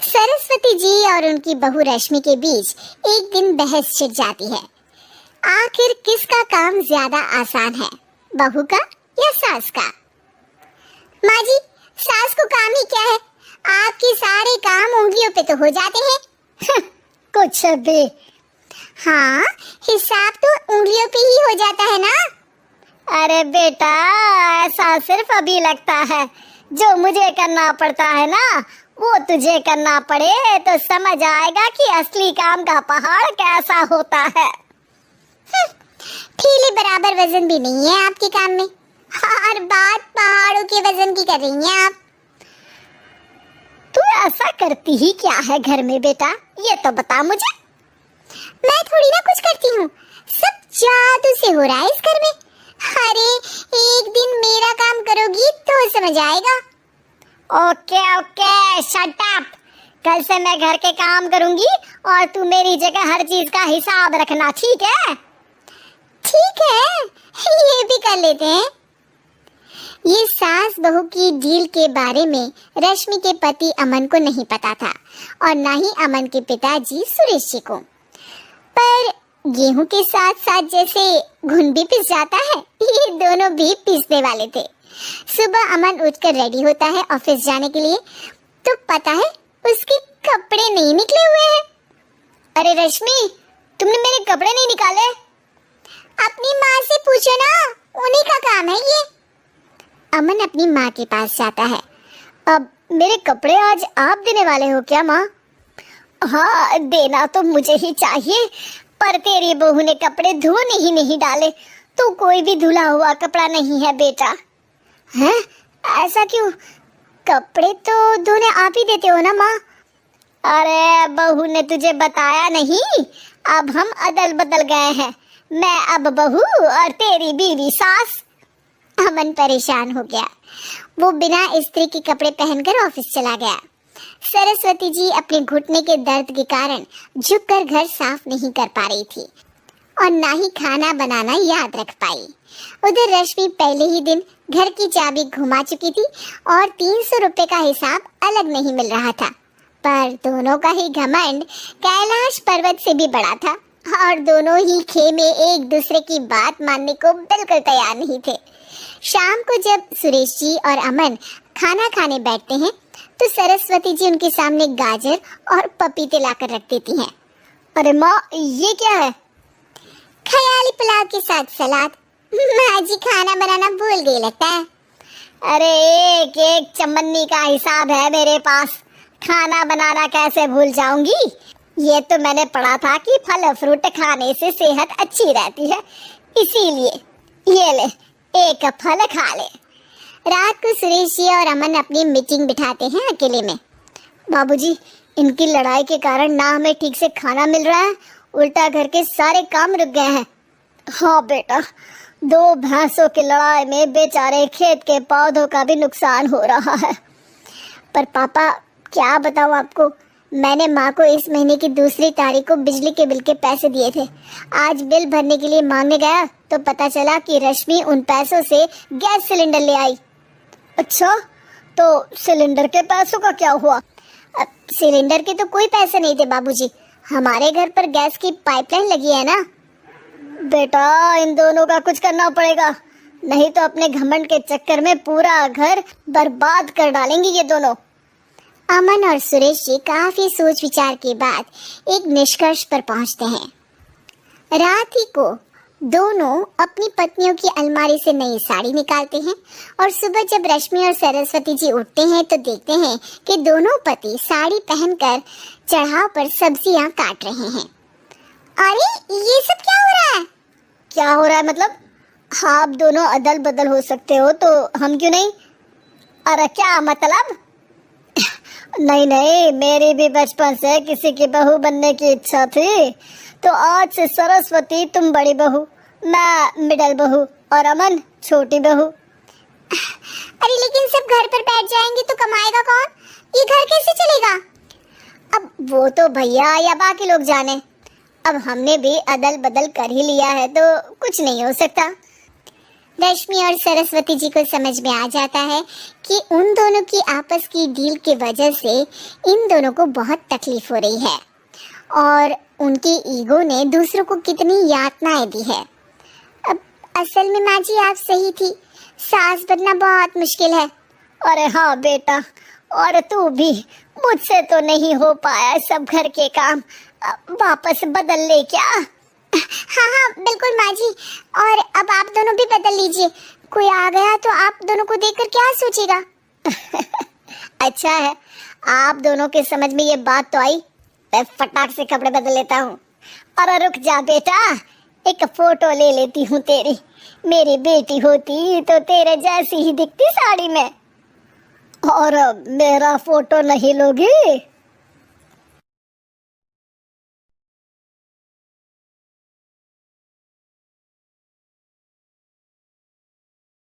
सरस्वती जी और उनकी बहू रश्मि के बीच एक दिन बहस छिड़ जाती है। आखिर किसका काम ज्यादा आसान है, बहू का या सास का? माँ जी, सास को काम ही क्या है, आपके सारे काम उंगलियों पे तो हो जाते हैं। कुछ भी। हाँ, हिसाब तो उंगलियों पे ही हो जाता है ना। अरे बेटा, ऐसा सिर्फ अभी लगता है, जो मुझे करना पड़ता है ना वो तुझे करना पड़े तो समझ आएगा कि असली काम का पहाड़ कैसा होता है। ठीले बराबर वजन भी नहीं है आपके काम में, हर बात पहाड़ों के वजन की कर रही हैं आप। तू ऐसा करती ही क्या है घर में बेटा, ये तो बता मुझे। मैं थोड़ी ना कुछ करती हूँ, सब जादू से हो रहा है इस घर में। अरे एक दिन मेरा काम करोगी तो समझ आएगा। Okay okay, shut up. कल से मैं घर के काम करूंगी और तू मेरी जगह हर चीज का हिसाब रखना, ठीक है? ठीक है, ये भी कर लेते हैं। ये सास बहू की डील के बारे में रश्मि के पति अमन को नहीं पता था और ना ही अमन के पिताजी सुरेश जी को। पर गेहूं के साथ साथ जैसे घुन भी पिस जाता है, ये दोनों भी पिसने वाले थे। सुबह अमन उठकर रेडी होता है ऑफिस जाने के लिए, तो पता है उसके कपड़े नहीं निकले हुए हैं। अरे रश्मि, तुमने मेरे कपड़े नहीं निकाले? अपनी माँ से पूछो ना, उन्हीं का काम है ये। अमन अपनी माँ के पास जाता है। अब मेरे कपड़े आज आप देने वाले हो क्या माँ? हाँ, देना तो मुझे ही चाहिए, पर तेरी बहू ने कपड़े धोने ही नहीं डाले, तो कोई भी धुला हुआ कपड़ा नहीं है बेटा। हैं? ऐसा क्यों? कपड़े तो धोने आप ही देते हो ना माँ? अरे बहू ने तुझे बताया नहीं, अब हम अदल बदल गए हैं, मैं अब बहू और तेरी बीवी सास। अमन परेशान हो गया। वो बिना इस्त्री के कपड़े पहनकर ऑफिस चला गया। सरस्वती जी अपने घुटने के दर्द के कारण झुककर घर साफ नहीं कर पा रही थी और ना ही खाना बनाना याद रख पाई। उधर रश्मि पहले ही दिन घर की चाबी घुमा चुकी थी और 300 रुपए का हिसाब अलग नहीं मिल रहा था। पर दोनों का ही घमंड कैलाश पर्वत से भी बड़ा था और दोनों ही खेमे एक दूसरे की बात मानने को बिल्कुल तैयार नहीं थे। शाम को जब सुरेश जी और अमन खाना खाने बैठते हैं तो सरस्वती जी उनके सामने गाजर और पपीते लाकर रख देती हैं। अरे माँ, ये क्या है? ख्याली पुलाव के साथ सलाद। माँ जी खाना बनाना भूल गई लगता है। अरे एक एक चमन्नी का हिसाब है मेरे पास, खाना बनाना कैसे भूल जाऊंगी? ये तो मैंने पढ़ा था कि फल फ्रूट खाने से सेहत अच्छी रहती है, इसीलिए ये ले, एक फल खा ले। रात को सुरेश जी और अमन अपनी मीटिंग बिठाते हैं अकेले में। बाबूजी, इनकी लड़ाई के कारण ना हमें ठीक से खाना मिल रहा है, उल्टा घर के सारे काम रुक गए हैं। हाँ बेटा, 2 भैंसों की लड़ाई में बेचारे खेत के पौधों का भी नुकसान हो रहा है। पर पापा, क्या बताऊँ आपको, मैंने माँ को इस महीने की 2 तारीख को बिजली के बिल के पैसे दिए थे। आज बिल भरने के लिए मांगने गया तो पता चला कि रश्मि उन पैसों से गैस सिलेंडर ले आई। अच्छा, तो सिलेंडर के पैसों का क्या हुआ? सिलेंडर के तो कोई पैसे नहीं थे बाबूजी, हमारे घर पर गैस की पाइपलाइन लगी है ना। बेटा, इन दोनों का कुछ करना पड़ेगा, नहीं तो अपने घमंड के चक्कर में पूरा घर बर्बाद कर डालेंगे ये दोनों। अमन और सुरेश जी काफी सोच विचार के बाद एक निष्कर्ष पर पहुंचते हैं। रात ही को दोनों अपनी पत्नियों की अलमारी से नई साड़ी निकालते हैं और सुबह जब रश्मि और सरस्वती जी उठते हैं तो देखते हैं कि दोनों पति साड़ी पहनकर चढ़ाव पर सब्जियां काट रहे हैं। अरे ये सब क्या हो रहा है? क्या हो रहा है मतलब? आप दोनों अदल बदल हो सकते हो तो हम क्यों नहीं? अरे क्या मतलब? नहीं नहीं, मेरी भी बचपन से किसी की बहू बनने की इच्छा थी, तो आज से सरस्वती तुम बड़ी बहू, मैं मिडल बहू और अमन छोटी बहू। अरे लेकिन सब घर पर बैठ जाएंगे तो कमाएगा कौन? ये घर कैसे चलेगा? अब वो तो भैया या बाकी लोग जाने, अब हमने भी अदल बदल कर ही लिया है तो कुछ नहीं हो सकता। रश्मि और सरस्वती जी को समझ में आ जाता है कि उन दोनों की आपस की डील की वजह से इन दोनों को बहुत तकलीफ हो रही है और उनके ईगो ने दूसरों को कितनी यातनाएं दी है। अब असल में माँ जी आप सही थी, सास बनना बहुत मुश्किल है। अरे हाँ बेटा, और तू भी, मुझसे तो नहीं हो पाया सब घर के काम, वापस बदल ले क्या? हाँ हाँ बिल्कुल माँ जी, और अब आप दोनों भी बदल लीजिए। कोई आ गया तो आप दोनों को देखकर क्या सोचेगा? अच्छा है, आप दोनों के समझ में ये बात तो आई। मैं फटाक से कपड़े बदल लेता हूँ। अरे रुक जा बेटा, एक फोटो ले लेती हूँ तेरी। मेरी बेटी होती तो तेरे जैसी ही दिखती साड़ी में। और मेरा फोटो नहीं लोगी?